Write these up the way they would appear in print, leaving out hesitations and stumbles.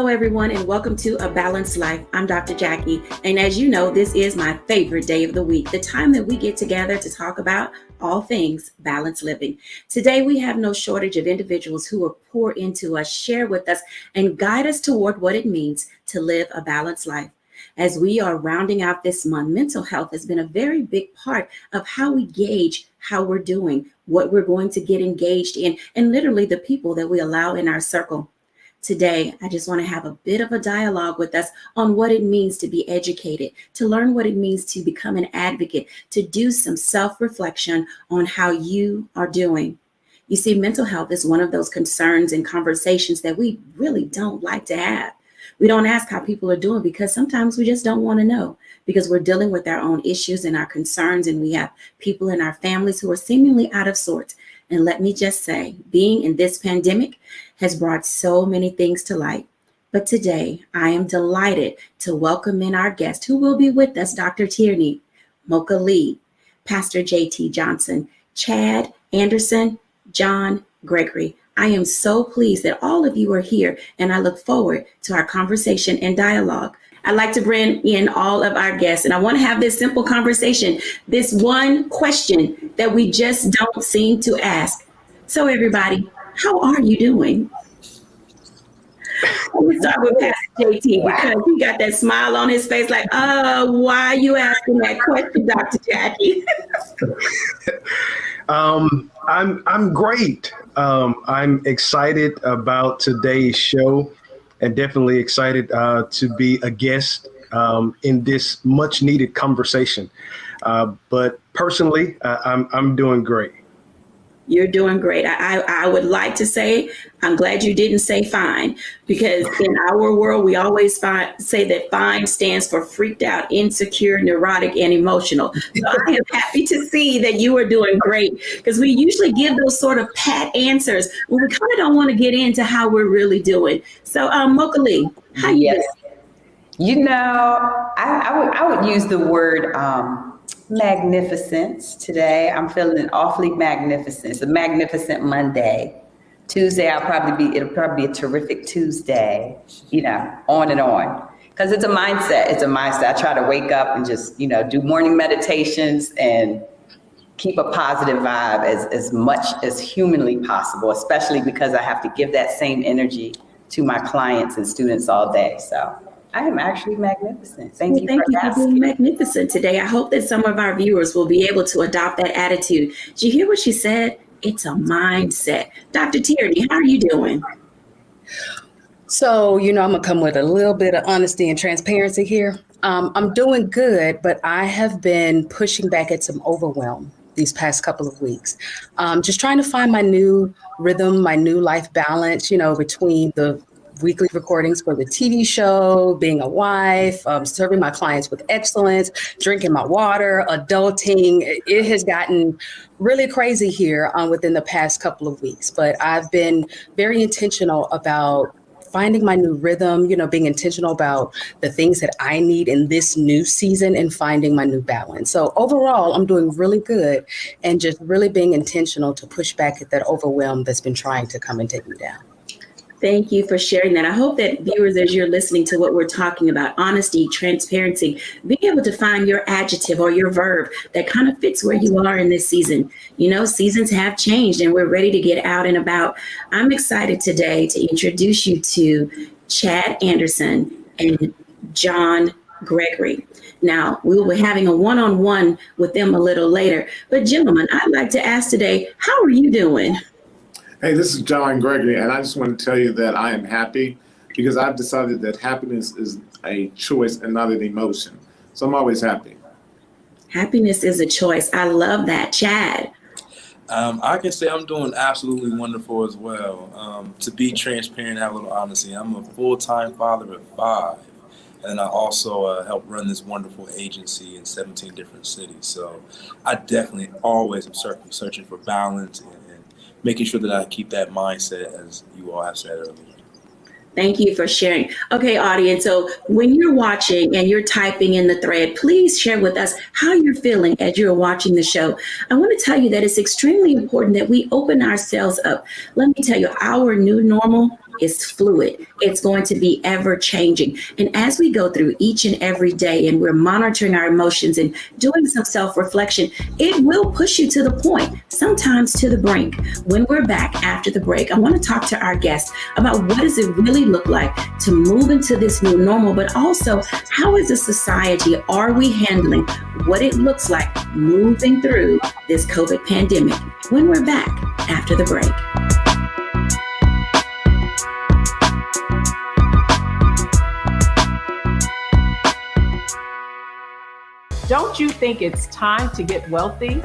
everyone, and welcome to A Balanced Life. I'm Dr. Jacquie, and as you know, this is my favorite day of the week, the time that we get together to talk about all things balanced living. Today, we have no shortage of individuals who will pour into us, share with us, and guide us toward what it means to live a balanced life. As we are rounding out this month, mental health has been a very big part of how we gauge how we're doing, what we're going to get engaged in, and literally the people that we allow in our circle. Today, I just want to have a bit of a dialogue with us on what it means to be educated, to learn what it means to become an advocate, to do some self-reflection on how you are doing. You see, mental health is one of those concerns and conversations that we really don't like to have. We don't ask how people are doing because sometimes we just don't want to know, because we're dealing with our own issues and our concerns, and we have people in our families who are seemingly out of sorts. And let me just say, being in this pandemic has brought so many things to light. But today, I am delighted to welcome in our guest who will be with us, Dr. Tierney, Mocha Lee, Pastor J.T. Johnson, Chad Anderson, John Gregory. I am so pleased that all of you are here, and I look forward to our conversation and dialogue. I'd like to bring in all of our guests, and I want to have this simple conversation, this one question that we just don't seem to ask. So everybody, how are you doing? Let me start with Pastor JT because he got that smile on his face like, why are you asking that question, Dr. Jacquie? I'm great. I'm excited about today's show and definitely excited to be a guest in this much needed conversation. But personally, I'm doing great. You're doing great. I would like to say, I'm glad you didn't say fine, because in our world, we always say that fine stands for freaked out, insecure, neurotic, and emotional. So I am happy to see that you are doing great, because we usually give those sort of pat answers when we kind of don't want to get into how we're really doing. So Mocha Lee, how you doing? You know, I would use the word magnificence today. I'm feeling awfully magnificent. It's a magnificent Monday. Tuesday, it'll probably be a terrific Tuesday, on and on. Because it's a mindset. I try to wake up and just, do morning meditations and keep a positive vibe as much as humanly possible, especially because I have to give that same energy to my clients and students all day. So I am actually magnificent. Thank you for being magnificent today. I hope that some of our viewers will be able to adopt that attitude. Did you hear what she said? It's a mindset. Dr. Tierney, how are you doing? So, I'm going to come with a little bit of honesty and transparency here. I'm doing good, but I have been pushing back at some overwhelm these past couple of weeks. Just trying to find my new rhythm, my new life balance, between the weekly recordings for the TV show, being a wife, serving my clients with excellence, drinking my water, adulting. It has gotten really crazy here within the past couple of weeks, but I've been very intentional about finding my new rhythm, being intentional about the things that I need in this new season and finding my new balance. So overall, I'm doing really good and just really being intentional to push back at that overwhelm that's been trying to come and take me down. Thank you for sharing that. I hope that viewers, as you're listening to what we're talking about, honesty, transparency, being able to find your adjective or your verb that kind of fits where you are in this season. Seasons have changed and we're ready to get out and about. I'm excited today to introduce you to Chad Anderson and John Gregory. Now, we will be having a one-on-one with them a little later. But gentlemen, I'd like to ask today, how are you doing? Hey, this is John Gregory, and I just want to tell you that I am happy because I've decided that happiness is a choice and not an emotion. So I'm always happy. Happiness is a choice. I love that. Chad? I can say I'm doing absolutely wonderful as well. To be transparent, have a little honesty, I'm a full-time father of 5, and I also help run this wonderful agency in 17 different cities. So I definitely always am searching for balance and making sure that I keep that mindset, as you all have said earlier. Thank you for sharing. Okay, audience. So when you're watching and you're typing in the thread, please share with us how you're feeling as you're watching the show. I want to tell you that it's extremely important that we open ourselves up. Let me tell you, our new normal is fluid. It's going to be ever changing. And as we go through each and every day and we're monitoring our emotions and doing some self-reflection, it will push you to the point, sometimes to the brink. When we're back after the break, I want to talk to our guests about what does it really look like to move into this new normal, but also how as a society are we handling what it looks like moving through this COVID pandemic, when we're back after the break. Don't you think it's time to get wealthy?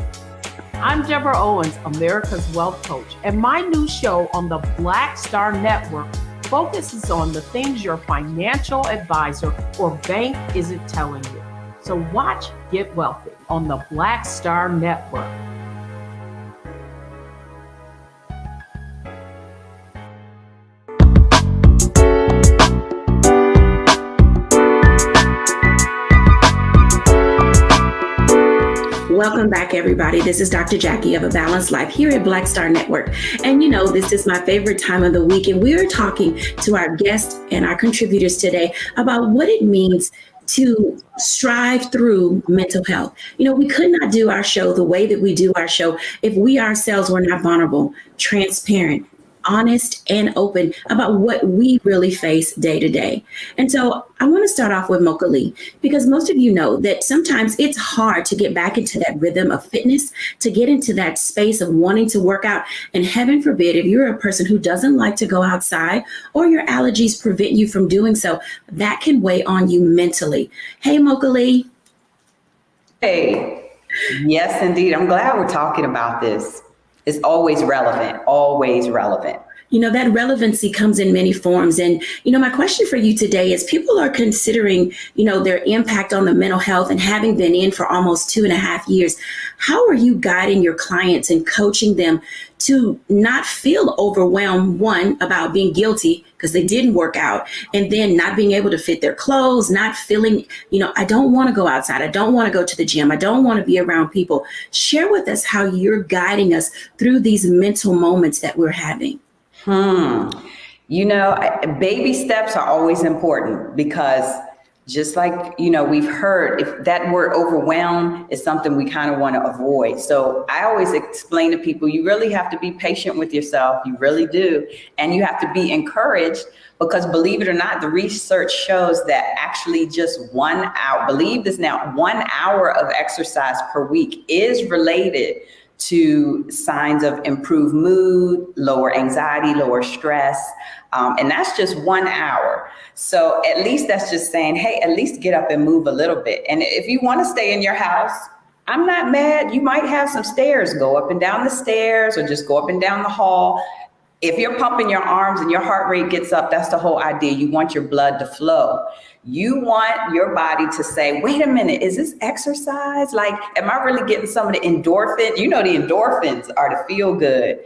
I'm Deborah Owens, America's Wealth Coach, and my new show on the Black Star Network focuses on the things your financial advisor or bank isn't telling you. So watch Get Wealthy on the Black Star Network. Welcome back, everybody. This is Dr. Jacquie of A Balanced Life here at Black Star Network. And you know, this is my favorite time of the week, and we are talking to our guests and our contributors today about what it means to strive through mental health. You know, we could not do our show the way that we do our show if we ourselves were not vulnerable, transparent, honest, and open about what we really face day to day. And so I want to start off with Mocha Lee, because most of you know that sometimes it's hard to get back into that rhythm of fitness, to get into that space of wanting to work out. And heaven forbid, if you're a person who doesn't like to go outside or your allergies prevent you from doing so, that can weigh on you mentally. Hey, Mocha Lee. Hey, yes, indeed. I'm glad we're talking about this. It's always relevant, always relevant. You know, that relevancy comes in many forms. And, you know, my question for you today is people are considering, you know, their impact on the mental health and having been in for almost 2.5 years. How are you guiding your clients and coaching them to not feel overwhelmed, one, about being guilty because they didn't work out, and then not being able to fit their clothes, not feeling, you know, I don't want to go outside. I don't want to go to the gym. I don't want to be around people. Share with us how you're guiding us through these mental moments that we're having. You know, baby steps are always important because just like, you know, we've heard if that word overwhelm is something we kind of want to avoid. So I always explain to people, you really have to be patient with yourself. You really do. And you have to be encouraged because believe it or not, the research shows that actually just 1 hour, believe this now, 1 hour of exercise per week is related to signs of improved mood, lower anxiety, lower stress. And that's just 1 hour. So at least that's just saying, hey, at least get up and move a little bit. And if you want to stay in your house, I'm not mad. You might have some stairs, go up and down the stairs or just go up and down the hall. If you're pumping your arms and your heart rate gets up, that's the whole idea. You want your blood to flow. You want your body to say, wait a minute, is this exercise? Like, am I really getting some of the endorphin? You know, the endorphins are the feel good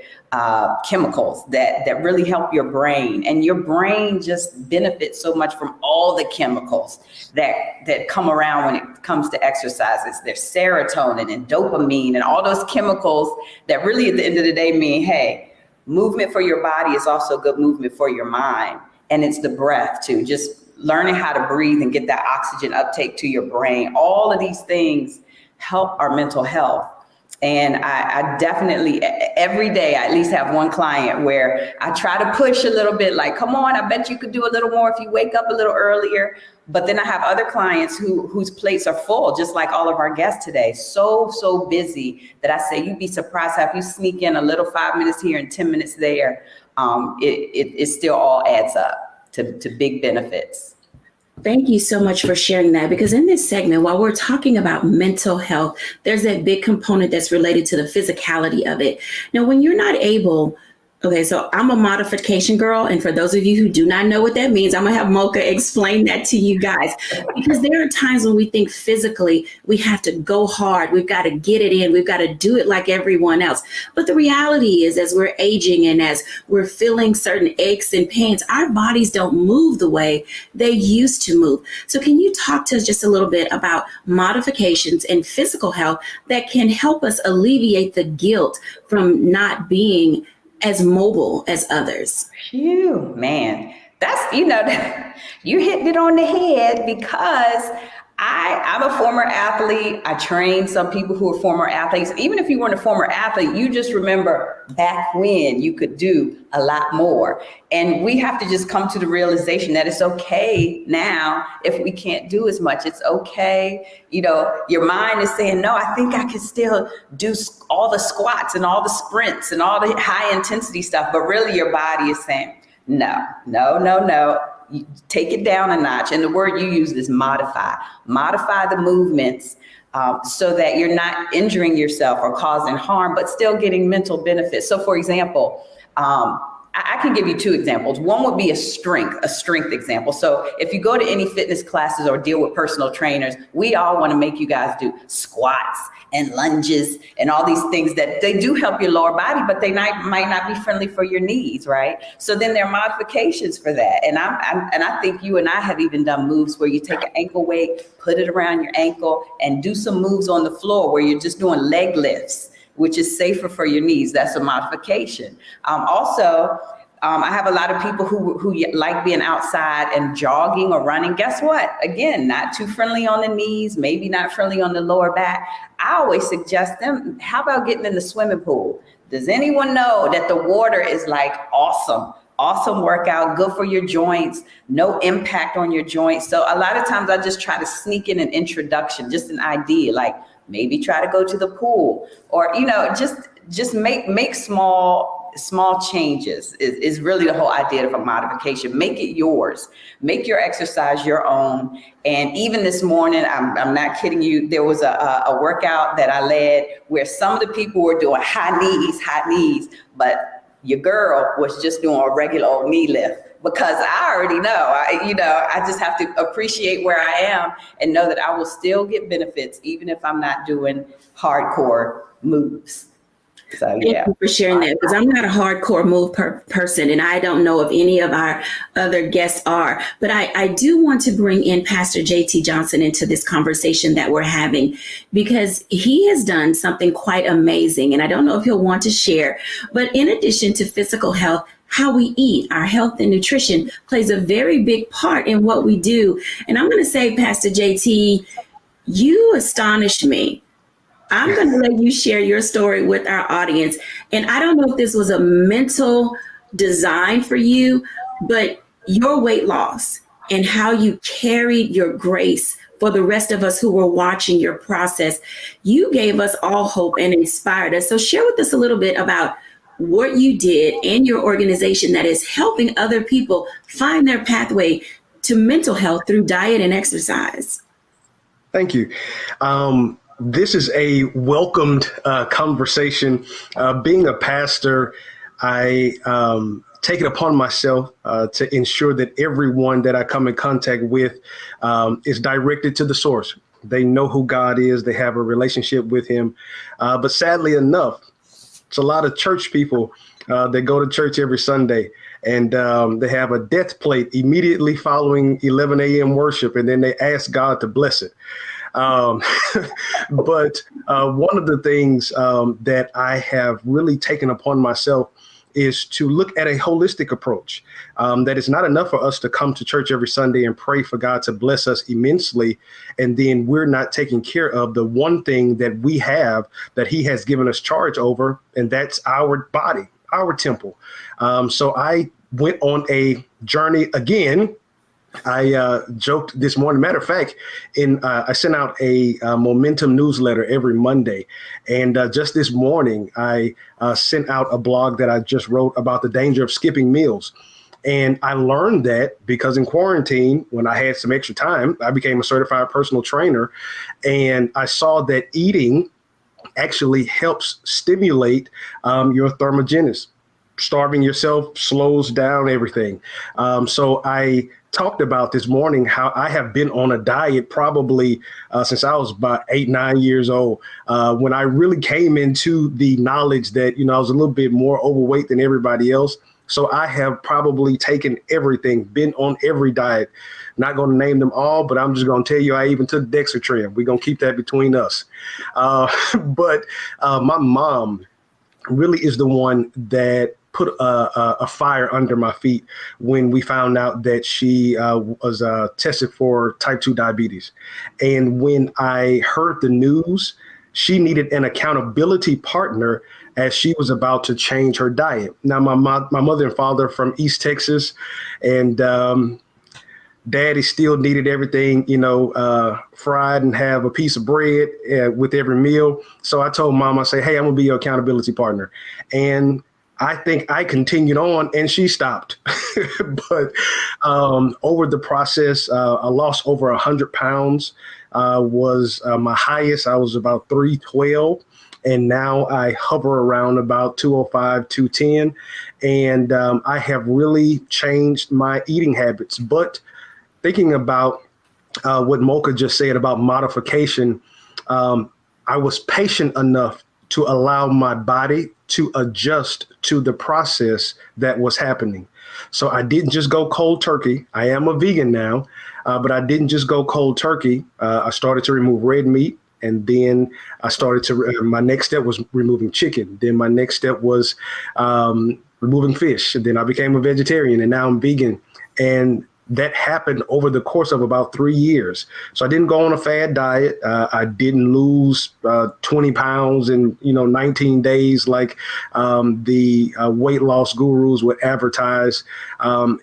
chemicals that really help your brain. And your brain just benefits so much from all the chemicals that come around when it comes to exercises. There's serotonin and dopamine and all those chemicals that really at the end of the day mean, hey, movement for your body is also good movement for your mind. And it's the breath too, just learning how to breathe and get that oxygen uptake to your brain. All of these things help our mental health. And I definitely, every day, I at least have one client where I try to push a little bit, like, come on, I bet you could do a little more if you wake up a little earlier. But then I have other clients whose plates are full, just like all of our guests today. So busy that I say, you'd be surprised how if you sneak in a little 5 minutes here and 10 minutes there, it still all adds up to big benefits. Thank you so much for sharing that, because in this segment, while we're talking about mental health, there's that big component that's related to the physicality of it. Now, when you're not able, okay, so I'm a modification girl. And for those of you who do not know what that means, I'm going to have Mocha explain that to you guys, because there are times when we think physically we have to go hard. We've got to get it in. We've got to do it like everyone else. But the reality is, as we're aging and as we're feeling certain aches and pains, our bodies don't move the way they used to move. So can you talk to us just a little bit about modifications and physical health that can help us alleviate the guilt from not being as mobile as others? Phew, man, that's, you hitting it on the head because I'm a former athlete. I trained some people who are former athletes. Even if you weren't a former athlete, you just remember back when you could do a lot more. And we have to just come to the realization that it's okay now if we can't do as much. It's okay. Your mind is saying, no, I think I can still do all the squats and all the sprints and all the high intensity stuff. But really your body is saying, no. You take it down a notch. And the word you use is modify. Modify the movements so that you're not injuring yourself or causing harm, but still getting mental benefits. So for example, I can give you two examples. One would be a strength example. So if you go to any fitness classes or deal with personal trainers, we all want to make you guys do squats and lunges and all these things that they do help your lower body, but they might not be friendly for your knees, right? So then there are modifications for that. And I think you and I have even done moves where you take an ankle weight, put it around your ankle, and do some moves on the floor where you're just doing leg lifts, which is safer for your knees. That's a modification. I have a lot of people who like being outside and jogging or running. Guess what? Again, not too friendly on the knees, maybe not friendly on the lower back. I always suggest them, how about getting in the swimming pool? Does anyone know that the water is like awesome workout, good for your joints, no impact on your joints. So a lot of times I just try to sneak in an introduction, just an idea, like maybe try to go to the pool or, just make small changes is really the whole idea of a modification. Make it yours. Make your exercise your own. And even this morning, I'm not kidding you, there was a workout that I led where some of the people were doing high knees, but your girl was just doing a regular old knee lift. Because I already know, I just have to appreciate where I am and know that I will still get benefits even if I'm not doing hardcore moves. So, Thank you for sharing that, because I'm not a hardcore move person, and I don't know if any of our other guests are. But I do want to bring in Pastor J.T. Johnson into this conversation that we're having, because he has done something quite amazing. And I don't know if he'll want to share. But in addition to physical health, how we eat, our health and nutrition plays a very big part in what we do. And I'm going to say, Pastor J.T., you astonish me. I'm going to let you share your story with our audience. And I don't know if this was a mental design for you, but your weight loss and how you carried your grace for the rest of us who were watching your process, you gave us all hope and inspired us. So share with us a little bit about what you did and your organization that is helping other people find their pathway to mental health through diet and exercise. Thank you. This is a welcomed conversation. Being a pastor, I take it upon myself to ensure that everyone that I come in contact with is directed to the source. They know who God is. They have a relationship with him. But sadly enough, it's a lot of church people that go to church every Sunday, and they have a death plate immediately following 11 a.m. worship, and then they ask God to bless it. But one of the things that I have really taken upon myself is to look at a holistic approach. That it's not enough for us to come to church every Sunday and pray for God to bless us immensely, and then we're not taking care of the one thing that we have that he has given us charge over, and that's our body, our temple. So I went on a journey again. I joked this morning. Matter of fact, I sent out a Momentum newsletter every Monday. And just this morning, I sent out a blog that I just wrote about the danger of skipping meals. And I learned that because in quarantine, when I had some extra time, I became a certified personal trainer. And I saw that eating actually helps stimulate your thermogenesis. Starving yourself slows down everything. So I talked about this morning how I have been on a diet probably since I was about 8-9 years old, when I really came into the knowledge that, I was a little bit more overweight than everybody else. So I have probably taken everything, been on every diet. Not going to name them all, but I'm just going to tell you, I even took Dexatrin. We're going to keep that between us. But my mom really is the one that put a fire under my feet when we found out that she was tested for type 2 diabetes. And when I heard the news, she needed an accountability partner as she was about to change her diet. Now, my mother and father are from East Texas, and Daddy still needed everything, fried and have a piece of bread with every meal. So I told Mom, I say, hey, I'm gonna be your accountability partner. And I think I continued on and she stopped. But over the process, I lost over 100 pounds, was my highest. I was about 312. And now I hover around about 205, 210. And I have really changed my eating habits. But thinking about what Mocha just said about modification, I was patient enough to allow my body to adjust to the process that was happening. So I didn't just go cold turkey. I am a vegan now, but I didn't just go cold turkey. I started to remove red meat. And then I started to, my next step was removing chicken. Then my next step was removing fish. And then I became a vegetarian and now I'm vegan. And that happened over the course of about 3 years. So I didn't go on a fad diet. I didn't lose 20 pounds in 19 days like the weight loss gurus would advertise.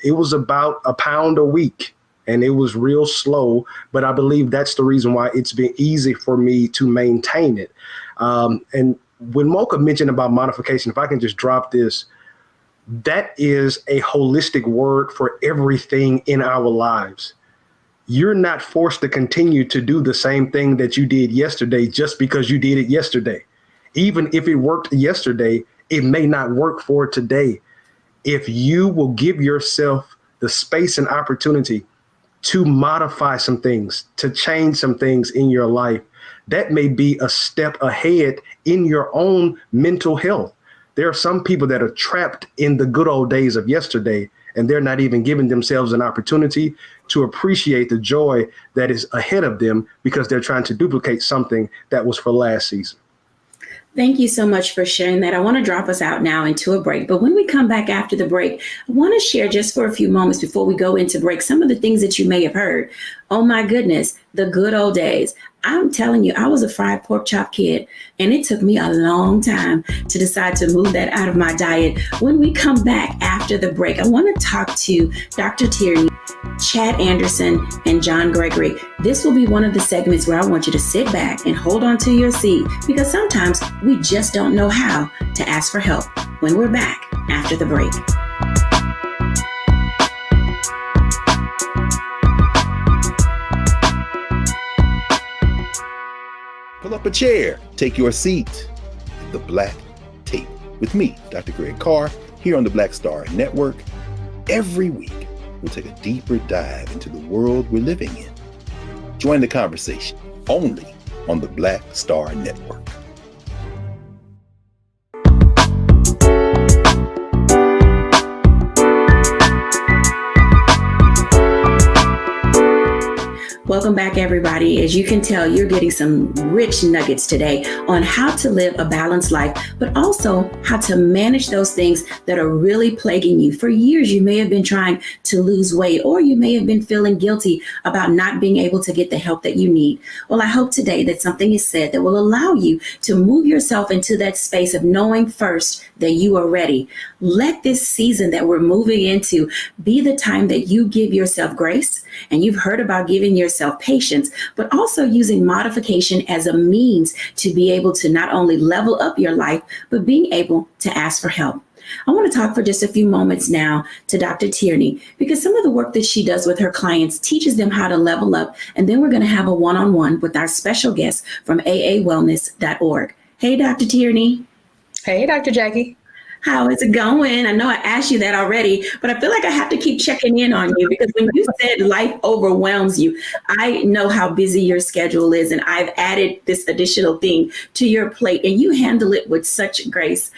It was about a pound a week, and it was real slow. But I believe that's the reason why it's been easy for me to maintain it. And when Mocha mentioned about modification, if I can just drop this, that is a holistic word for everything in our lives. You're not forced to continue to do the same thing that you did yesterday just because you did it yesterday. Even if it worked yesterday, it may not work for today. If you will give yourself the space and opportunity to modify some things, to change some things in your life, that may be a step ahead in your own mental health. There are some people that are trapped in the good old days of yesterday, and they're not even giving themselves an opportunity to appreciate the joy that is ahead of them because they're trying to duplicate something that was for last season. Thank you so much for sharing that. I want to drop us out now into a break. But when we come back after the break, I want to share just for a few moments before we go into break some of the things that you may have heard. Oh, my goodness, the good old days. I'm telling you, I was a fried pork chop kid, and it took me a long time to decide to move that out of my diet. When we come back after the break, I want to talk to Dr. Tierney, Chad Anderson, and John Gregory. This will be one of the segments where I want you to sit back and hold on to your seat, because sometimes we just don't know how to ask for help. When we're back after the break. Pull up a chair, take your seat. The Black Tape with me, Dr. Greg Carr, here on the Black Star Network. Every week, we'll take a deeper dive into the world we're living in. Join the conversation only on the Black Star Network. Welcome back, everybody. As you can tell, you're getting some rich nuggets today on how to live a balanced life, but also how to manage those things that are really plaguing you. For years, you may have been trying to lose weight, or you may have been feeling guilty about not being able to get the help that you need. Well, I hope today that something is said that will allow you to move yourself into that space of knowing first that you are ready. Let this season that we're moving into be the time that you give yourself grace. And you've heard about giving yourself patience, but also using modification as a means to be able to not only level up your life, but being able to ask for help. I want to talk for just a few moments now to Dr. Tierney, because some of the work that she does with her clients teaches them how to level up. And then we're going to have a one-on-one with our special guest from aawellness.org. Hey, Dr. Tierney. Hey, Dr. Jacquie. How is it going? I know I asked you that already, but I feel like I have to keep checking in on you, because when you said life overwhelms you, I know how busy your schedule is, and I've added this additional thing to your plate, and you handle it with such grace.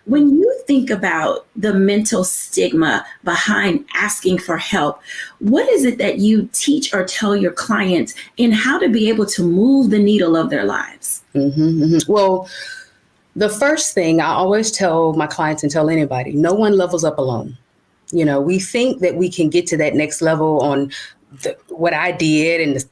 When you think about the mental stigma behind asking for help, what is it that you teach or tell your clients in how to be able to move the needle of their lives? Well, The first thing I always tell my clients and tell anybody, no one levels up alone. We think that we can get to that next level on what I did and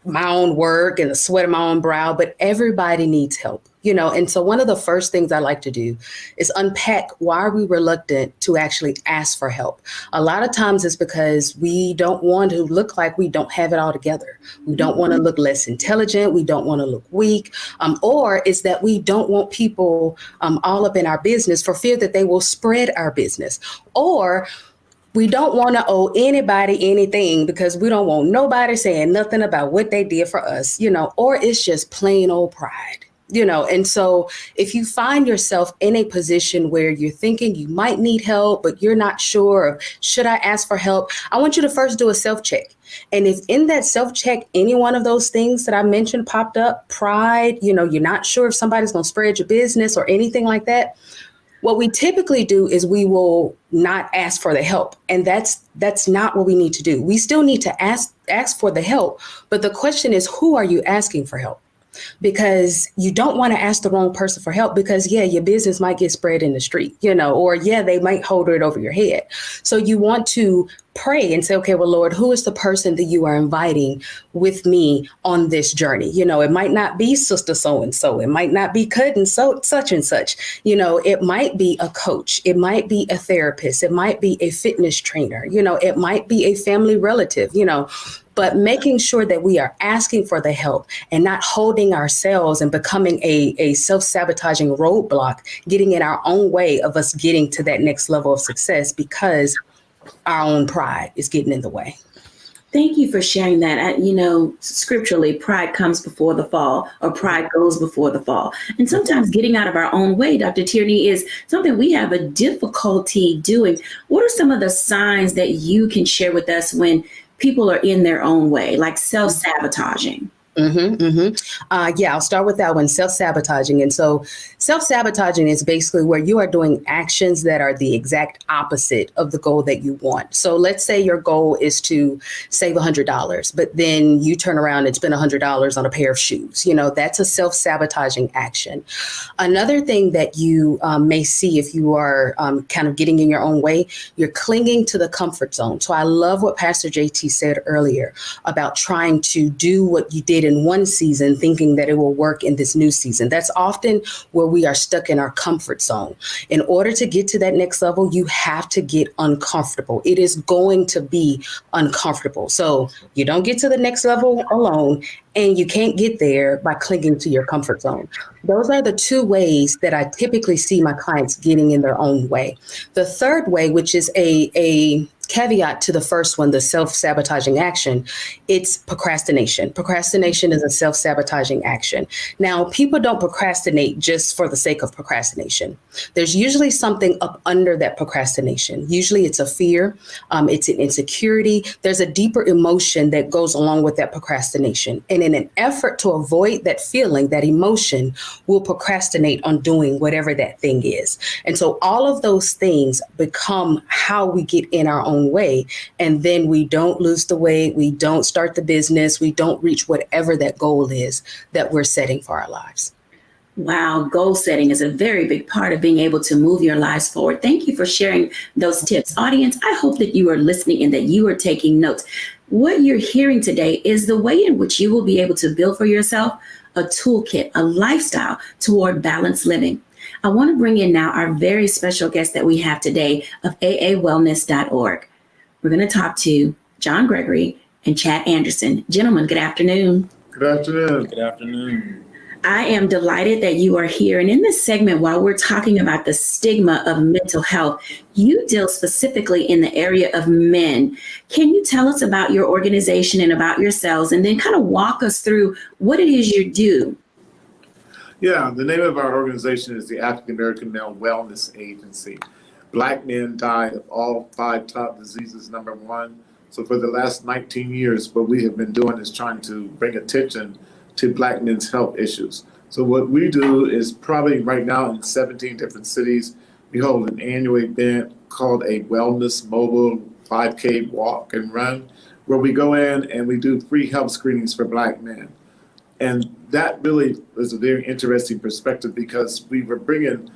my own work and the sweat of my own brow, but everybody needs help. And so one of the first things I like to do is unpack why are we reluctant to actually ask for help. A lot of times it's because we don't want to look like we don't have it all together. We don't want to look less intelligent. We don't want to look weak. Or it's that we don't want people all up in our business for fear that they will spread our business. Or we don't want to owe anybody anything because we don't want nobody saying nothing about what they did for us, or it's just plain old pride. And so if you find yourself in a position where you're thinking you might need help, but you're not sure of, should I ask for help? I want you to first do a self-check. And if in that self-check, any one of those things that I mentioned popped up, pride, you're not sure if somebody's going to spread your business or anything like that, what we typically do is we will not ask for the help. And that's not what we need to do. We still need to ask for the help. But the question is, who are you asking for help? Because you don't want to ask the wrong person for help because, your business might get spread in the street, or they might hold it over your head. So you want to pray and say, okay, well, Lord, who is the person that you are inviting with me on this journey? It might not be sister so-and-so. It might not be cousin such and such. It might be a coach. It might be a therapist. It might be a fitness trainer. It might be a family relative, but making sure that we are asking for the help and not holding ourselves and becoming a self-sabotaging roadblock, getting in our own way of us getting to that next level of success because our own pride is getting in the way. Thank you for sharing that. Scripturally, pride comes before the fall, or pride goes before the fall. And sometimes getting out of our own way, Dr. Tierney, is something we have a difficulty doing. What are some of the signs that you can share with us when people are in their own way, like self-sabotaging? I'll start with that one, self-sabotaging. And so self-sabotaging is basically where you are doing actions that are the exact opposite of the goal that you want. So let's say your goal is to save $100, but then you turn around and spend $100 on a pair of shoes. That's a self-sabotaging action. Another thing that you may see if you are kind of getting in your own way, you're clinging to the comfort zone. So I love what Pastor JT said earlier about trying to do what you did in one season, thinking that it will work in this new season. That's often where we are stuck in our comfort zone. In order to get to that next level, you have to get uncomfortable. It is going to be uncomfortable. So you don't get to the next level alone, and you can't get there by clinging to your comfort zone. Those are the two ways that I typically see my clients getting in their own way. The third way, which is a caveat to the first one, the self-sabotaging action, it's procrastination. Procrastination is a self-sabotaging action. Now, people don't procrastinate just for the sake of procrastination. There's usually something up under that procrastination. Usually it's a fear, it's an insecurity. There's a deeper emotion that goes along with that procrastination. And in an effort to avoid that feeling, that emotion, we'll procrastinate on doing whatever that thing is. And so all of those things become how we get in our own way. And then we don't lose the weight. We don't start the business. We don't reach whatever that goal is that we're setting for our lives. Wow, goal setting is a very big part of being able to move your lives forward. Thank you for sharing those tips. Audience, I hope that you are listening and that you are taking notes. What you're hearing today is the way in which you will be able to build for yourself a toolkit, a lifestyle toward balanced living. I want to bring in now our very special guest that we have today of aawellness.org. We're going to talk to John Gregory and Chad Anderson. Gentlemen, good afternoon. Good afternoon. Good afternoon. I am delighted that you are here. And in this segment, while we're talking about the stigma of mental health, you deal specifically in the area of men. Can you tell us about your organization and about yourselves, and then kind of walk us through what it is you do? Yeah, the name of our organization is the African American Male Wellness Agency. Black men die of all 5 top diseases, number 1. So for the last 19 years, what we have been doing is trying to bring attention to Black men's health issues. So what we do is probably right now in 17 different cities, we hold an annual event called a Wellness Mobile 5K Walk and Run, where we go in and we do free health screenings for Black men. And that really was a very interesting perspective because we were bringing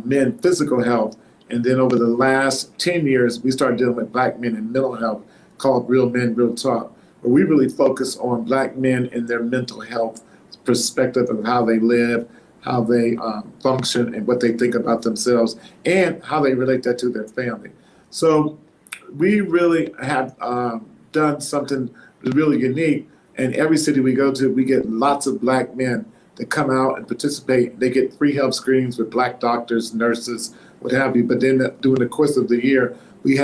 men physical health. And then over the last 10 years, we started dealing with Black men in mental health called Real Men, Real Talk, where we really focus on Black men and their mental health perspective of how they live, how they function, and what they think about themselves, and how they relate that to their family. So we really have done something really unique. And every city we go to, we get lots of Black men that come out and participate. They get free health screenings with Black doctors, nurses, what have you. But then during the course of the year, we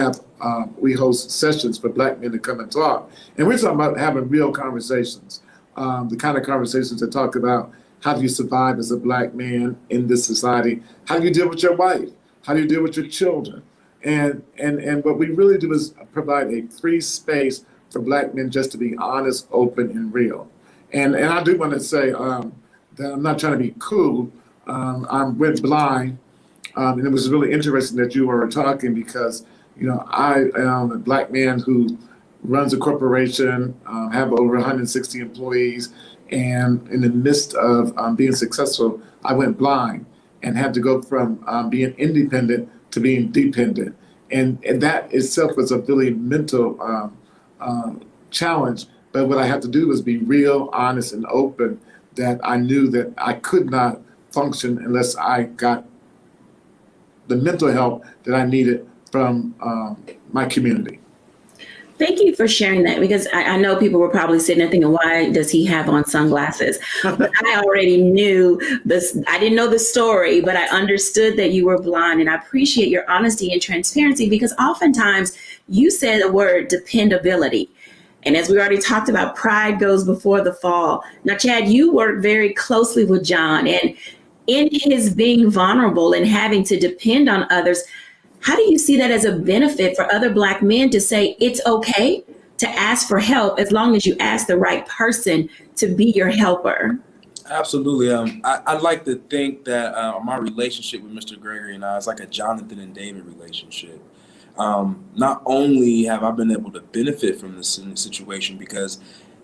host sessions for Black men to come and talk. And we're talking about having real conversations, the kind of conversations that talk about how do you survive as a Black man in this society? How do you deal with your wife? How do you deal with your children? And what we really do is provide a free space for Black men just to be honest, open, and real. And I do want to say that I'm not trying to be cool. I went blind, and it was really interesting that you were talking because, I am a Black man who runs a corporation, have over 160 employees, and in the midst of being successful, I went blind and had to go from being independent to being dependent. And that itself was a really mental challenge. But what I had to do was be real, honest, and open, that I knew that I could not function unless I got the mental help that I needed from my community. Thank you for sharing that, because I know people were probably sitting there thinking, why does he have on sunglasses? But I already knew this. I didn't know the story, but I understood that you were blind, and I appreciate your honesty and transparency, because oftentimes you said the word dependability. And as we already talked about, pride goes before the fall. Now, Chad, you work very closely with John, and in his being vulnerable and having to depend on others, how do you see that as a benefit for other Black men to say it's okay to ask for help as long as you ask the right person to be your helper? Absolutely. I'd like to think that my relationship with Mr. Gregory and I is like a Jonathan and David relationship. Not only have I been able to benefit from this situation because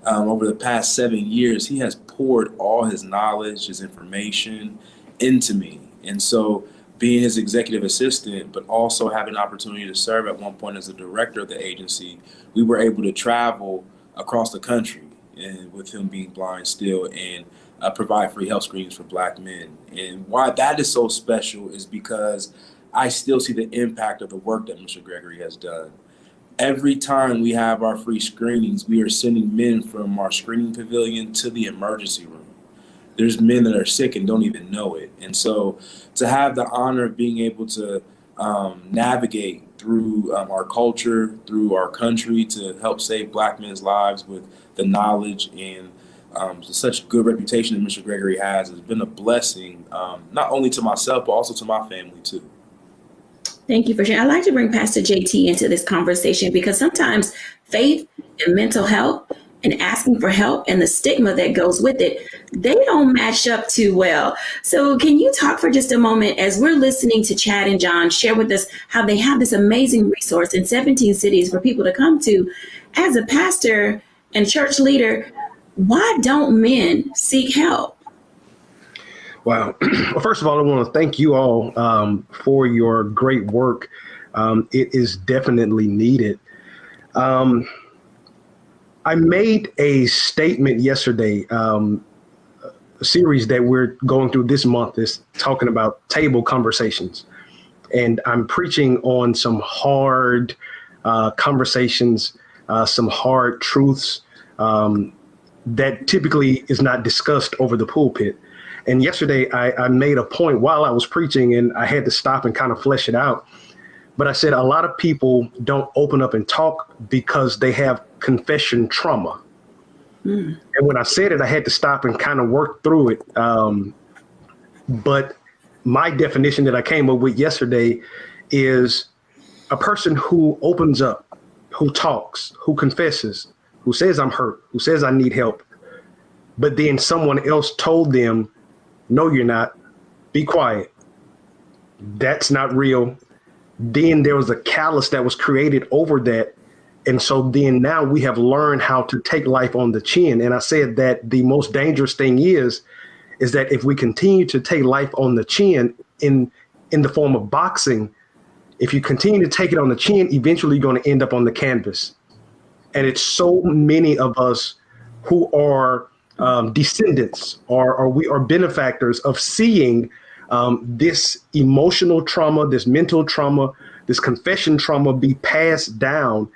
over the past 7 years, he has poured all his knowledge, his information into me. And so being his executive assistant, but also having an opportunity to serve at one point as the director of the agency, we were able to travel across the country, and with him being blind still, and provide free health screenings for Black men. And why that is so special is because I still see the impact of the work that Mr. Gregory has done. Every time we have our free screenings, we are sending men from our screening pavilion to the emergency room. There's men that are sick and don't even know it. And so to have the honor of being able to navigate through our culture, through our country, to help save Black men's lives with the knowledge and such good reputation that Mr. Gregory has been a blessing, not only to myself, but also to my family too. Thank you for sharing. I'd like to bring Pastor JT into this conversation, because sometimes faith and mental health and asking for help and the stigma that goes with it, they don't match up too well. So can you talk for just a moment as we're listening to Chad and John share with us how they have this amazing resource in 17 cities for people to come to? As a pastor and church leader, why don't men seek help? Wow. Well, first of all, I want to thank you all for your great work. It is definitely needed. I made a statement yesterday, a series that we're going through this month is talking about table conversations. And I'm preaching on some hard conversations, some hard truths that typically is not discussed over the pulpit. And yesterday I made a point while I was preaching, and I had to stop and kind of flesh it out. But I said a lot of people don't open up and talk because they have confession trauma. And when I said it, I had to stop and kind of work through it. But my definition that I came up with yesterday is a person who opens up, who talks, who confesses, who says I'm hurt, who says I need help. But then someone else told them, no, you're not. Be quiet. That's not real. Then there was a callus that was created over that. And so then now we have learned how to take life on the chin. And I said that the most dangerous thing is that if we continue to take life on the chin in the form of boxing, if you continue to take it on the chin, eventually you're going to end up on the canvas. And it's so many of us who are descendants or we are benefactors of seeing this emotional trauma, this mental trauma, this confession trauma be passed down.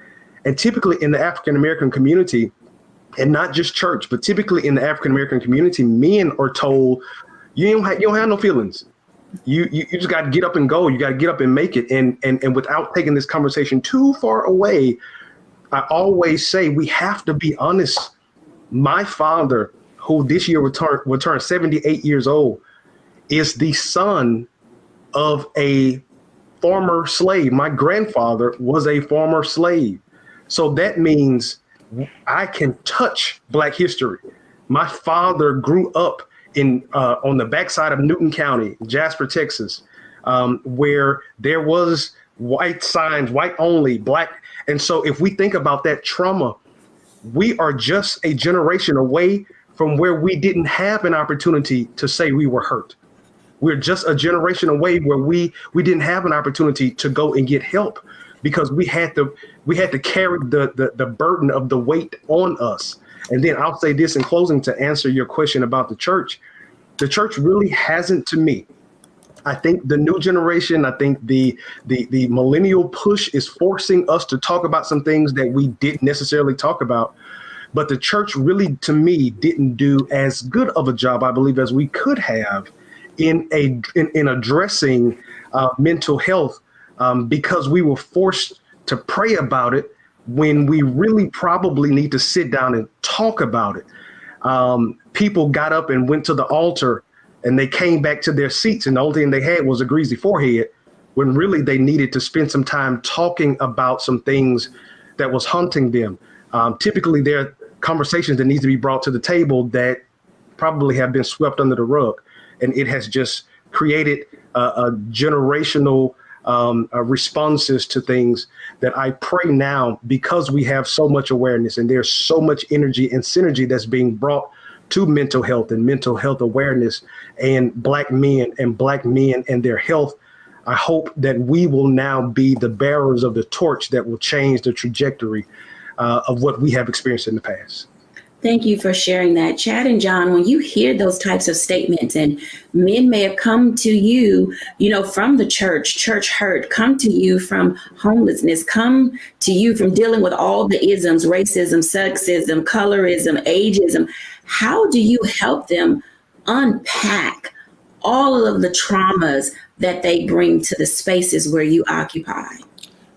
And typically in the African American community, and not just church, but typically in the African American community, men are told, you don't have no feelings. You just got to get up and go. You got to get up and make it. And without taking this conversation too far away, I always say we have to be honest. My father, who this year will turn 78 years old, is the son of a former slave. My grandfather was a former slave. So that means I can touch Black history. My father grew up on the backside of Newton County, Jasper, Texas, where there was white signs, white only, Black. And so if we think about that trauma, we are just a generation away from where we didn't have an opportunity to say we were hurt. We're just a generation away where we didn't have an opportunity to go and get help because we had to carry the burden of the weight on us. And then I'll say this in closing to answer your question about the church. The church really hasn't, to me. I think the new generation, I think the millennial push is forcing us to talk about some things that we didn't necessarily talk about. But the church really, to me, didn't do as good of a job, I believe, as we could have in addressing mental health because we were forced to pray about it when we really probably need to sit down and talk about it. People got up and went to the altar and they came back to their seats and the only thing they had was a greasy forehead when really they needed to spend some time talking about some things that was haunting them. Typically, there are conversations that need to be brought to the table that probably have been swept under the rug. And it has just created a generational responses to things that I pray now, because we have so much awareness and there's so much energy and synergy that's being brought to mental health and mental health awareness and Black men and their health. I hope that we will now be the bearers of the torch that will change the trajectory of what we have experienced in the past. Thank you for sharing that. Chad and John, when you hear those types of statements and men may have come to you, from the church hurt, come to you from homelessness, come to you from dealing with all the isms, racism, sexism, colorism, ageism, how do you help them unpack all of the traumas that they bring to the spaces where you occupy?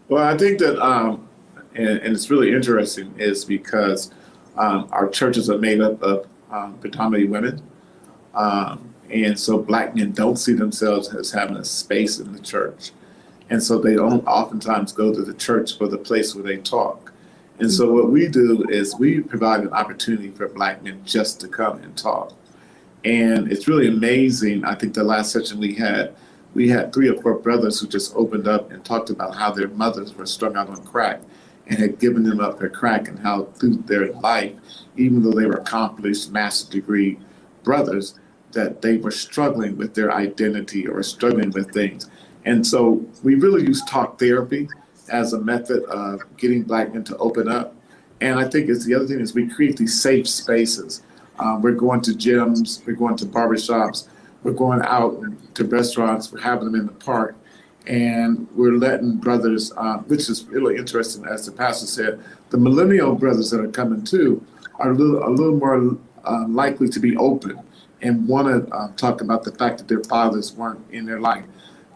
Well, I think that, and it's really interesting, is because our churches are made up of predominantly women. And so Black men don't see themselves as having a space in the church. And so they don't oftentimes go to the church for the place where they talk. And so what we do is we provide an opportunity for Black men just to come and talk. And it's really amazing. I think the last session we had 3 or 4 brothers who just opened up and talked about how their mothers were strung out on crack and had given them up their crack, and how through their life, even though they were accomplished master's degree brothers, that they were struggling with their identity or struggling with things. And so we really use talk therapy as a method of getting Black men to open up. And I think the other thing is we create these safe spaces. We're going to gyms, we're going to barbershops, we're going out to restaurants, we're having them in the park. And we're letting brothers, which is really interesting, as the pastor said, the millennial brothers that are coming too are a little more likely to be open and want to talk about the fact that their fathers weren't in their life.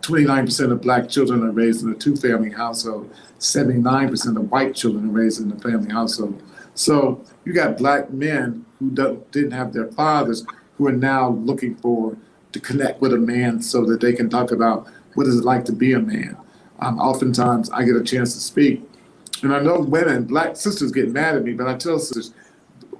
29% of Black children are raised in a 2-family household. 79% of white children are raised in a family household. So you got Black men who didn't have their fathers, who are now looking to connect with a man so that they can talk about what is it like to be a man. Oftentimes I get a chance to speak, and I know women, Black sisters get mad at me, but I tell sisters,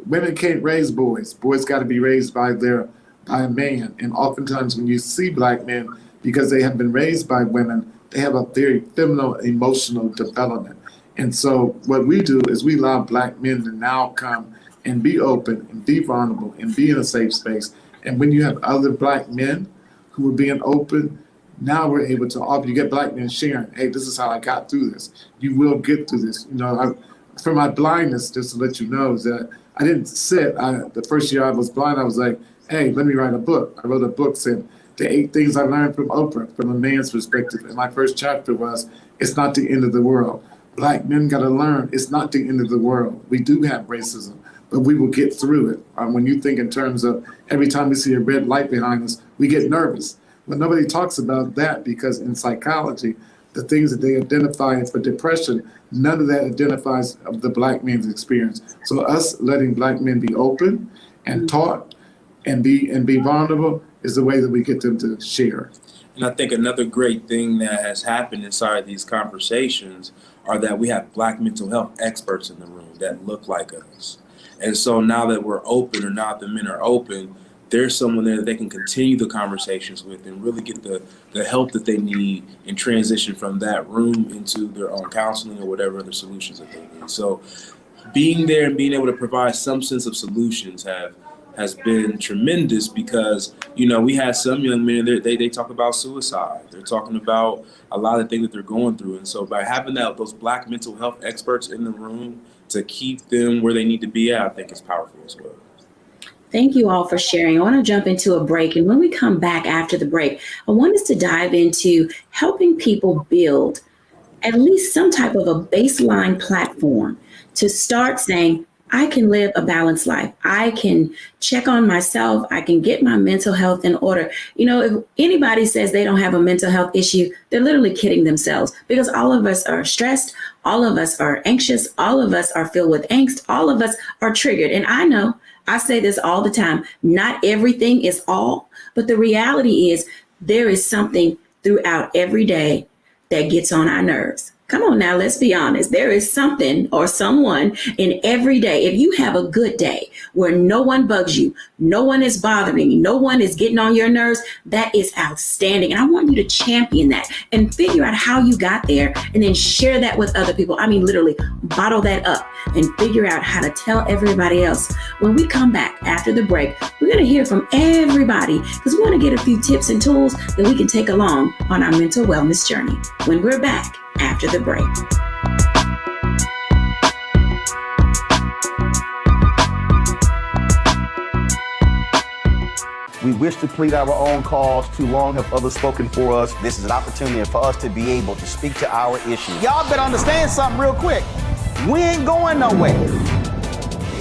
women can't raise boys. Boys got to be raised by a man. And oftentimes when you see Black men, because they have been raised by women, they have a very feminine emotional development. And so what we do is we allow Black men to now come and be open and be vulnerable and be in a safe space. And when you have other Black men who are being open, now we're able to offer, you get Black men sharing, hey, this is how I got through this. You will get through this. You know, for my blindness, just to let you know, is that I didn't sit. The first year I was blind, I was like, hey, let me write a book. I wrote a book saying the 8 things I learned from Oprah from a man's perspective. And my first chapter was, it's not the end of the world. Black men got to learn it's not the end of the world. We do have racism, but we will get through it. When you think in terms of every time we see a red light behind us, we get nervous. But nobody talks about that because in psychology, the things that they identify for depression, none of that identifies of the Black man's experience. So us letting Black men be open and taught and be vulnerable is the way that we get them to share. And I think another great thing that has happened inside these conversations are that we have Black mental health experts in the room that look like us. And so now that we're open, or now that the men are open, there's someone there that they can continue the conversations with and really get the help that they need and transition from that room into their own counseling or whatever other solutions that they need. So being there and being able to provide some sense of solutions has been tremendous because, you know, we had some young men, they talk about suicide. They're talking about a lot of things that they're going through. And so by having those Black mental health experts in the room to keep them where they need to be at, I think is powerful as well. Thank you all for sharing. I want to jump into a break. And when we come back after the break, I want us to dive into helping people build at least some type of a baseline platform to start saying, I can live a balanced life. I can check on myself. I can get my mental health in order. You know, if anybody says they don't have a mental health issue, they're literally kidding themselves because all of us are stressed. All of us are anxious. All of us are filled with angst. All of us are triggered. And I know I say this all the time. Not everything is all, but the reality is there is something throughout every day that gets on our nerves. Come on now, let's be honest. There is something or someone in every day. If you have a good day where no one bugs you, no one is bothering you, no one is getting on your nerves, that is outstanding. And I want you to champion that and figure out how you got there and then share that with other people. I mean, literally bottle that up and figure out how to tell everybody else. When we come back after the break, we're going to hear from everybody because we want to get a few tips and tools that we can take along on our mental wellness journey. When we're back after the break. We wish to plead our own cause. Too long have others spoken for us. This is an opportunity for us to be able to speak to our issues. Y'all better understand something real quick. We ain't going nowhere.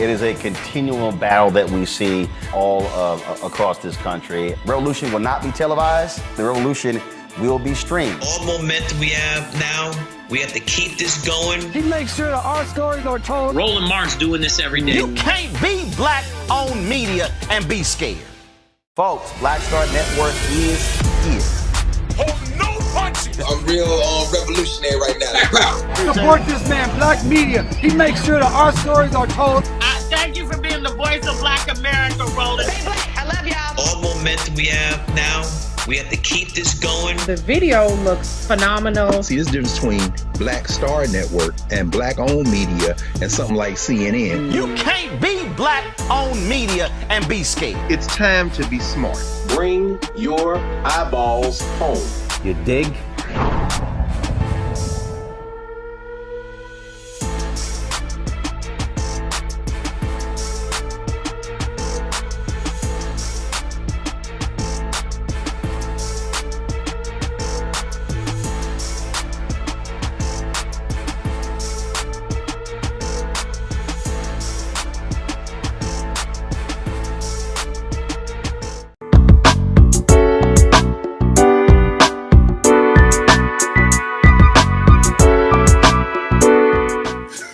It is a continual battle that we see all across this country. Revolution will not be televised. The revolution will be streamed. All momentum we have now, we have to keep this going. He makes sure that our stories are told. Roland Martin's doing this every day. You can't be Black-owned media and be scared. Folks, Black Star Network is here. Oh, no punches! I'm real revolutionary right now. Support this man, Black media. He makes sure that our stories are told. Thank you for being the voice of Black America, Roland. Stay Black. I love y'all. All momentum we have now, we have to keep this going. The video looks phenomenal. See, this difference between Black Star Network and Black-owned media and something like CNN. You can't be Black-owned media and be scared. It's time to be smart. Bring your eyeballs home. You dig?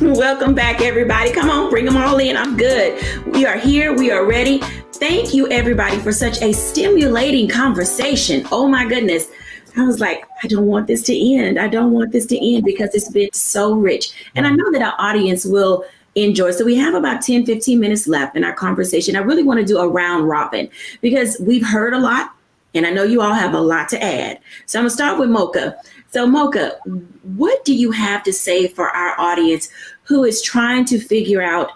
Welcome back, everybody. Come on, bring them all in. I'm good. We are here. We are ready. Thank you, everybody, for such a stimulating conversation. Oh, my goodness. I was like, I don't want this to end. I don't want this to end because it's been so rich. And I know that our audience will enjoy. So we have about 10, 15 minutes left in our conversation. I really want to do a round robin because we've heard a lot. And I know you all have a lot to add. So I'm going to start with Mocha. So, Mocha, what do you have to say for our audience who is trying to figure out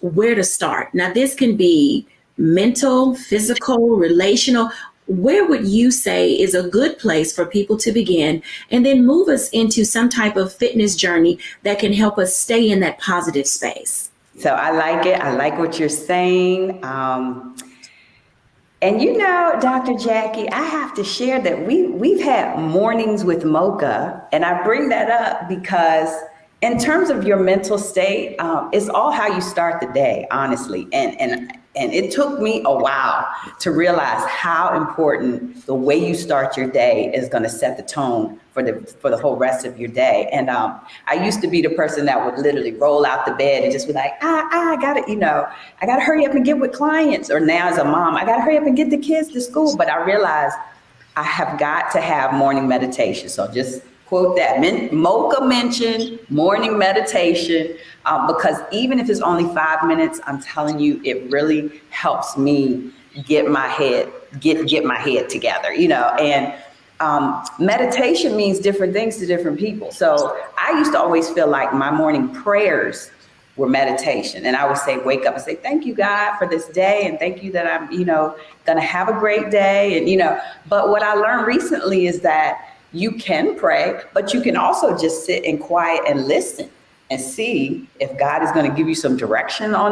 where to start? Now, this can be mental, physical, relational. Where would you say is a good place for people to begin and then move us into some type of fitness journey that can help us stay in that positive space? So I like it. I like what you're saying. And you know, Dr. Jackie, I have to share that we've had mornings with Mocha, and I bring that up because in terms of your mental state, it's all how you start the day, honestly. And it took me a while to realize how important the way you start your day is going to set the tone for the whole rest of your day. And I used to be the person that would literally roll out the bed and just be like, I gotta hurry up and get with clients. Or now as a mom, I gotta hurry up and get the kids to school. But I realized I have got to have morning meditation. So just quote that. Mocha mentioned morning meditation because even if it's only 5 minutes, I'm telling you, it really helps me get my head together, and meditation means different things to different people. So I used to always feel like my morning prayers were meditation. And I would say, wake up and say, thank you, God, for this day. And thank you that I'm, going to have a great day. And, but what I learned recently is that you can pray, but you can also just sit in quiet and listen and see if God is going to give you some direction on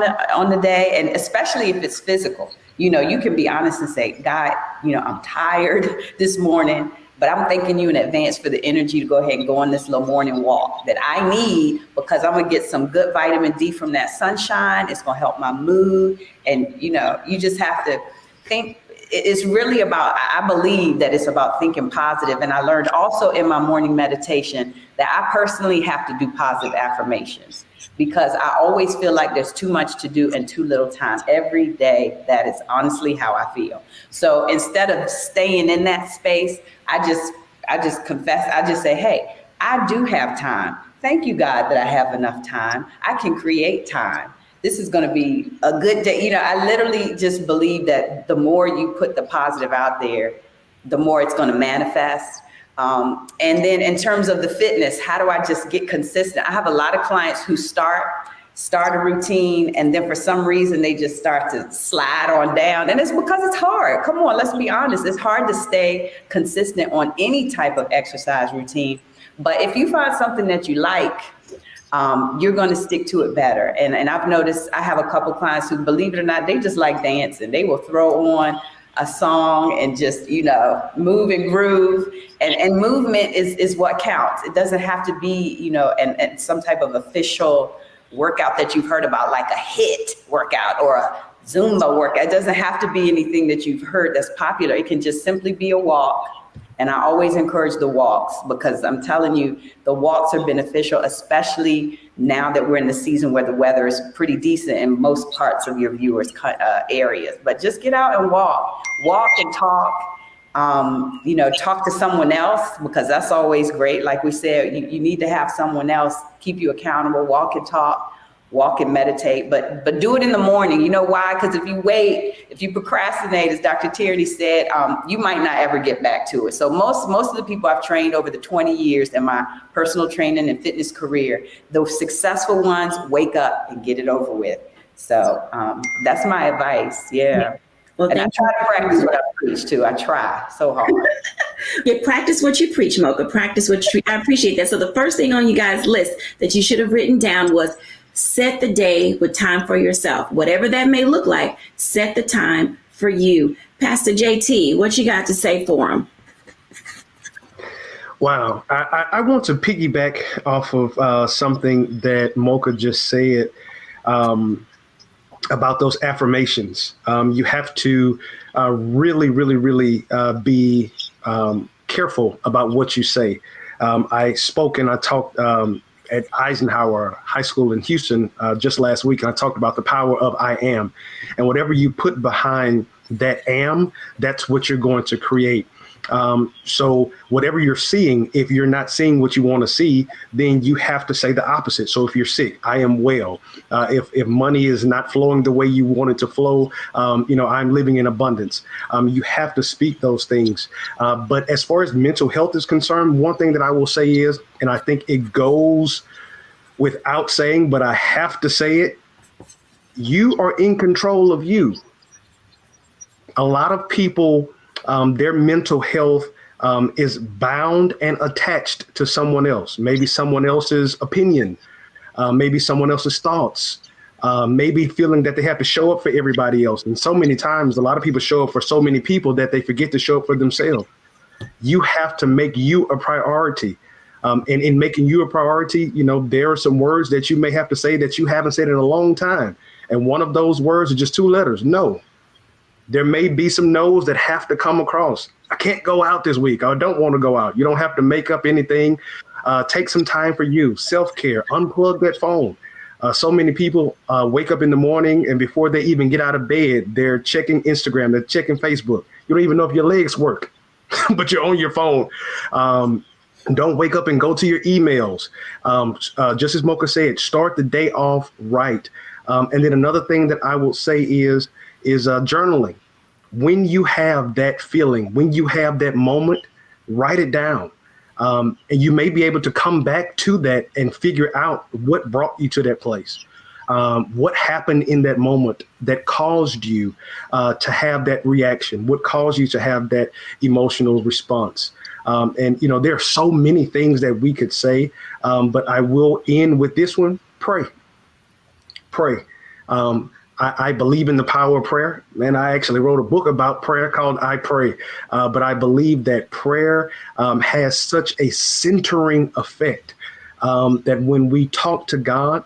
the day. And especially if it's physical, you can be honest and say, God, I'm tired this morning, but I'm thanking you in advance for the energy to go ahead and go on this little morning walk that I need, because I'm going to get some good vitamin D from that sunshine. It's going to help my mood. And, you just have to think. It's really about, I believe that it's about thinking positive. And I learned also in my morning meditation that I personally have to do positive affirmations, because I always feel like there's too much to do and too little time every day. That is honestly how I feel. So instead of staying in that space, I just confess, I just say, hey, I do have time. Thank you, God, that I have enough time. I can create time. This is going to be a good day. I literally just believe that the more you put the positive out there, the more it's going to manifest. And then in terms of the fitness, how do I just get consistent? I have a lot of clients who start a routine, and then for some reason they just start to slide on down. And it's because it's hard. Come on, let's be honest. It's hard to stay consistent on any type of exercise routine. But if you find something that you like, you're going to stick to it better. And I've noticed, I have a couple clients who, believe it or not, they just like dancing. They will throw on a song and just, move and groove. And movement is what counts. It doesn't have to be, and some type of official workout that you've heard about, like a HIIT workout or a Zumba workout. It doesn't have to be anything that you've heard that's popular. It can just simply be a walk. And I always encourage the walks, because I'm telling you, the walks are beneficial, especially now that we're in the season where the weather is pretty decent in most parts of your viewers' areas. But just get out and walk and talk, talk to someone else, because that's always great. Like we said, you need to have someone else keep you accountable, walk and talk. Walk and meditate, but do it in the morning. You know why? Because if you wait, if you procrastinate, as Dr. Tierney said, you might not ever get back to it. So most of the people I've trained over the 20 years in my personal training and fitness career, those successful ones wake up and get it over with. So that's my advice. Yeah. Well, and I try to practice what I preach too. I try so hard. Yeah, practice what you preach, Mocha. Practice what you preach. I appreciate that. So the first thing on you guys' list that you should have written down was set the day with time for yourself. Whatever that may look like, set the time for you. Pastor JT, what you got to say for him? Wow. I want to piggyback off of something that Mocha just said about those affirmations. You have to really be careful about what you say. I spoke and I talked at Eisenhower High School in Houston just last week, and I talked about the power of I am. And whatever you put behind that am, that's what you're going to create. So whatever you're seeing, if you're not seeing what you want to see, then you have to say the opposite. So if you're sick, I am well. If money is not flowing the way you want it to flow, I'm living in abundance. You have to speak those things. But as far as mental health is concerned, one thing that I will say is, and I think it goes without saying, but I have to say it, you are in control of you. A lot of people, their mental health is bound and attached to someone else, maybe someone else's opinion, maybe someone else's thoughts, maybe feeling that they have to show up for everybody else. And so many times, a lot of people show up for so many people that they forget to show up for themselves. You have to make you a priority. And in making you a priority, there are some words that you may have to say that you haven't said in a long time. And one of those words are just 2 letters, no. There may be some no's that have to come across. I can't go out this week. I don't want to go out. You don't have to make up anything. Take some time for you. Self-care. Unplug that phone. So many people wake up in the morning, and before they even get out of bed, they're checking Instagram. They're checking Facebook. You don't even know if your legs work, but you're on your phone. Don't wake up and go to your emails. Just as Mocha said, start the day off right. And then another thing that I will say is journaling. When you have that feeling, when you have that moment, write it down. And you may be able to come back to that and figure out what brought you to that place. What happened in that moment that caused you to have that reaction? What caused you to have that emotional response? And there are so many things that we could say, but I will end with this one. Pray. I believe in the power of prayer. Man, I actually wrote a book about prayer called I Pray. But I believe that prayer has such a centering effect that when we talk to God,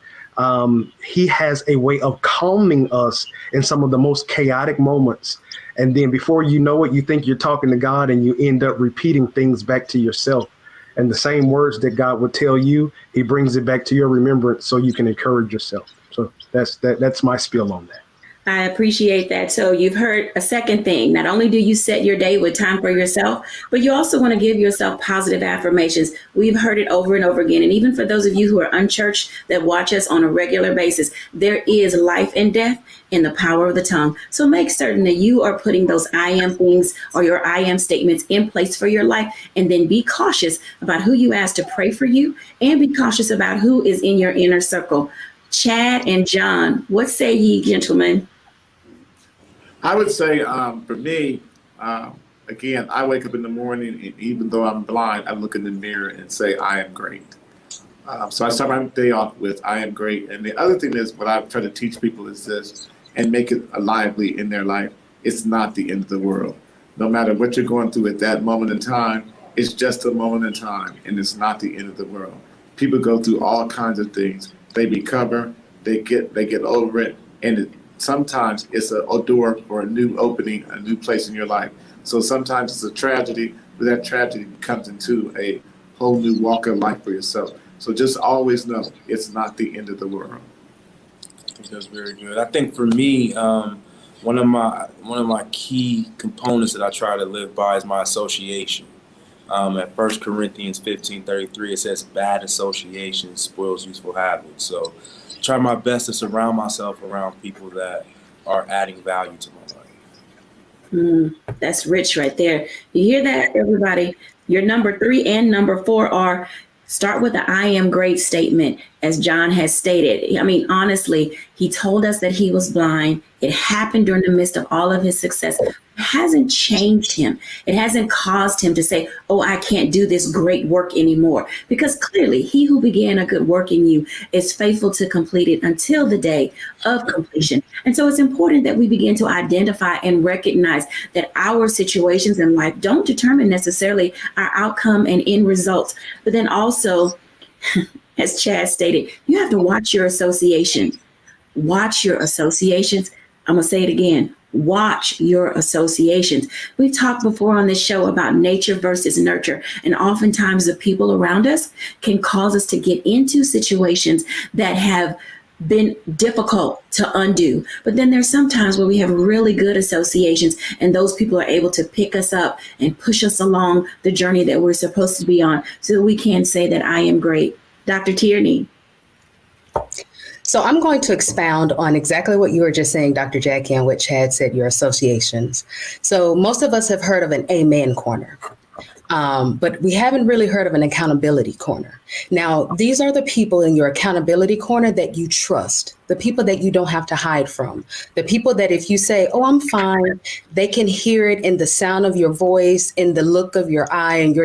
he has a way of calming us in some of the most chaotic moments. And then before you know it, you think you're talking to God and you end up repeating things back to yourself. And the same words that God would tell you, he brings it back to your remembrance so you can encourage yourself. So that's my spiel on that. I appreciate that. So you've heard a second thing. Not only do you set your day with time for yourself, but you also want to give yourself positive affirmations. We've heard it over and over again. And even for those of you who are unchurched that watch us on a regular basis, there is life and death in the power of the tongue. So make certain that you are putting those I am things or your I am statements in place for your life. And then be cautious about who you ask to pray for you, and be cautious about who is in your inner circle. Chad and John, what say ye, gentlemen? I would say for me, again, I wake up in the morning, and even though I'm blind, I look in the mirror and say, I am great. So I start my day off with, I am great. And the other thing is, what I try to teach people is this, and make it lively in their life. It's not the end of the world. No matter what you're going through at that moment in time, it's just a moment in time, and it's not the end of the world. People go through all kinds of things. They recover, they get over it, and sometimes it's a door for a new opening, a new place in your life. So sometimes it's a tragedy, but that tragedy becomes into a whole new walk of life for yourself. So just always know it's not the end of the world. I think that's very good. I think for me, one of my key components that I try to live by is my association. At 1 Corinthians 15:33, it says, bad association spoils useful habits. So try my best to surround myself around people that are adding value to my life. That's rich right there. You hear that, everybody? Your number 3 and number 4 are start with the I am great statement, as John has stated. I mean, honestly, he told us that he was blind. It happened during the midst of all of his success. It hasn't changed him. It hasn't caused him to say, oh, I can't do this great work anymore. Because clearly, he who began a good work in you is faithful to complete it until the day of completion. And so it's important that we begin to identify and recognize that our situations in life don't determine necessarily our outcome and end results. But then also, as Chad stated, you have to watch your associations. Watch your associations. I'm going to say it again. Watch your associations. We've talked before on this show about nature versus nurture. And oftentimes the people around us can cause us to get into situations that have been difficult to undo. But then there's some times where we have really good associations and those people are able to pick us up and push us along the journey that we're supposed to be on so that we can say that I am great. Dr. Tierney. So I'm going to expound on exactly what you were just saying, Dr. Jacquie, and what Chad said, your associations. So most of us have heard of an amen corner. But we haven't really heard of an accountability corner. Now, these are the people in your accountability corner that you trust, the people that you don't have to hide from, the people that if you say, oh, I'm fine, they can hear it in the sound of your voice, in the look of your eye, and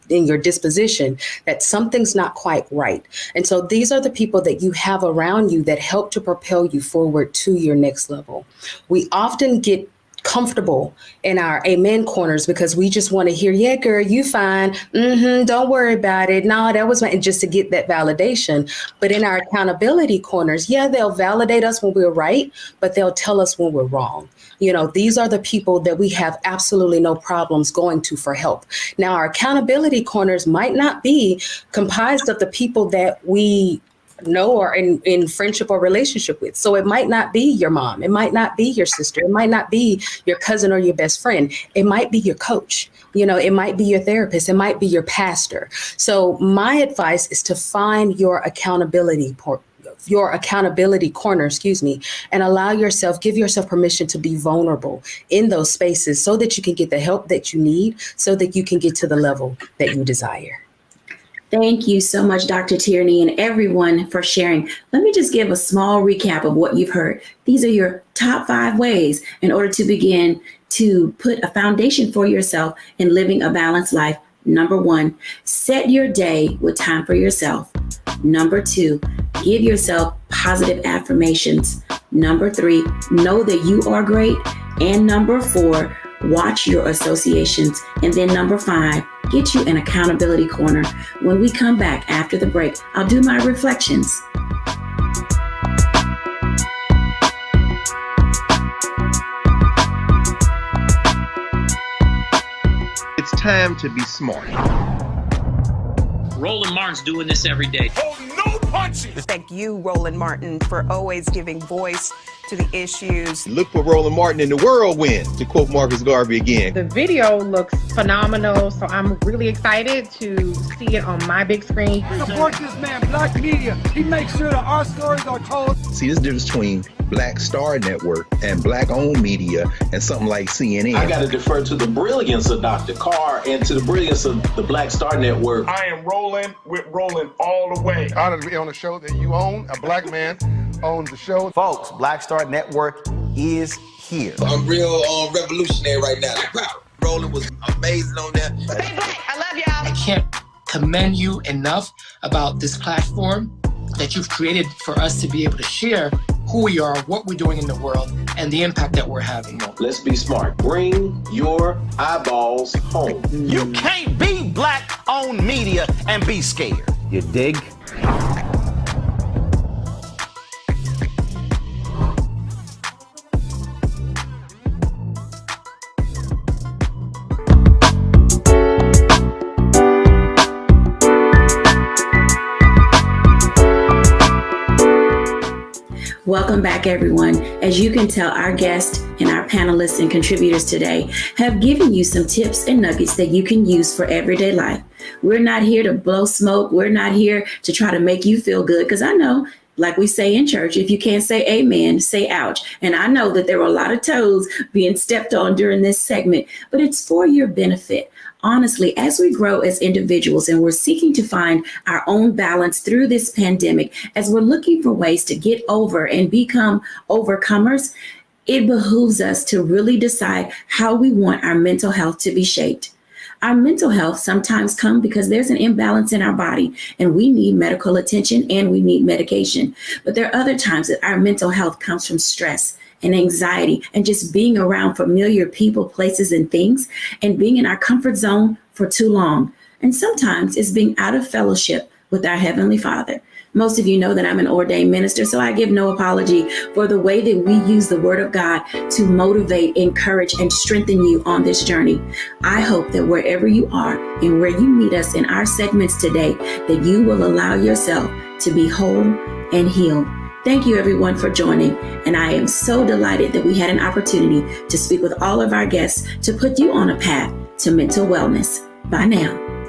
in your disposition, that something's not quite right. And so these are the people that you have around you that help to propel you forward to your next level. We often get comfortable in our amen corners because we just want to hear, yeah, girl, you fine. Don't worry about it. No, that was my, and just to get that validation. But in our accountability corners, yeah, they'll validate us when we're right, but they'll tell us when we're wrong. You know, these are the people that we have absolutely no problems going to for help. Now, our accountability corners might not be comprised of the people that we know or in friendship or relationship with. So it might not be your mom. It might not be your sister. It might not be your cousin or your best friend. It might be your coach. You know, it might be your therapist. It might be your pastor. So my advice is to find your accountability corner, and allow yourself, give yourself permission to be vulnerable in those spaces so that you can get the help that you need, so that you can get to the level that you desire. Thank you so much, Dr. Tierney, and everyone for sharing. Let me just give a small recap of what you've heard. These are your top 5 ways in order to begin to put a foundation for yourself in living a balanced life. Number 1, set your day with time for yourself. Number 2, give yourself positive affirmations. Number 3, know that you are great. And number 4, watch your associations. And then number 5, get you an accountability corner. When we come back after the break, I'll do my reflections. It's time to be smart. Roland Martin's doing this every day. Oh, no punches! Thank you, Roland Martin, for always giving voice to the issues. Look for Roland Martin in the whirlwind, to quote Marcus Garvey again. The video looks phenomenal, so I'm really excited to see it on my big screen. Support this man, Black Media. He makes sure that our stories are told. See, there's a difference between Black Star Network and Black-owned media and something like CNN. I got to defer to the brilliance of Dr. Carr and to the brilliance of the Black Star Network. I am rolling with Roland all the way. Honored to be on a show that you own. A black man owns the show. Folks, Black Star Network is here. I'm real revolutionary right now. Roland was amazing on that. Stay black. I love y'all. I can't commend you enough about this platform that you've created for us to be able to share who we are, what we're doing in the world, and the impact that we're having. Let's be smart. Bring your eyeballs home. You can't be Black-owned media and be scared. You dig? Welcome back, everyone. As you can tell, our guests and our panelists and contributors today have given you some tips and nuggets that you can use for everyday life. We're not here to blow smoke. We're not here to try to make you feel good, because I know, like we say in church, if you can't say amen, say ouch. And I know that there were a lot of toes being stepped on during this segment, but it's for your benefit. Honestly, as we grow as individuals and we're seeking to find our own balance through this pandemic, as we're looking for ways to get over and become overcomers, it behooves us to really decide how we want our mental health to be shaped. Our mental health sometimes comes because there's an imbalance in our body and we need medical attention and we need medication. But there are other times that our mental health comes from stress and anxiety and just being around familiar people, places, and things, and being in our comfort zone for too long. And sometimes it's being out of fellowship with our Heavenly Father. Most of you know that I'm an ordained minister, so I give no apology for the way that we use the Word of God to motivate, encourage, and strengthen you on this journey. I hope that wherever you are and where you meet us in our segments today, that you will allow yourself to be whole and healed. Thank you everyone for joining, and I am so delighted that we had an opportunity to speak with all of our guests to put you on a path to mental wellness. Bye now.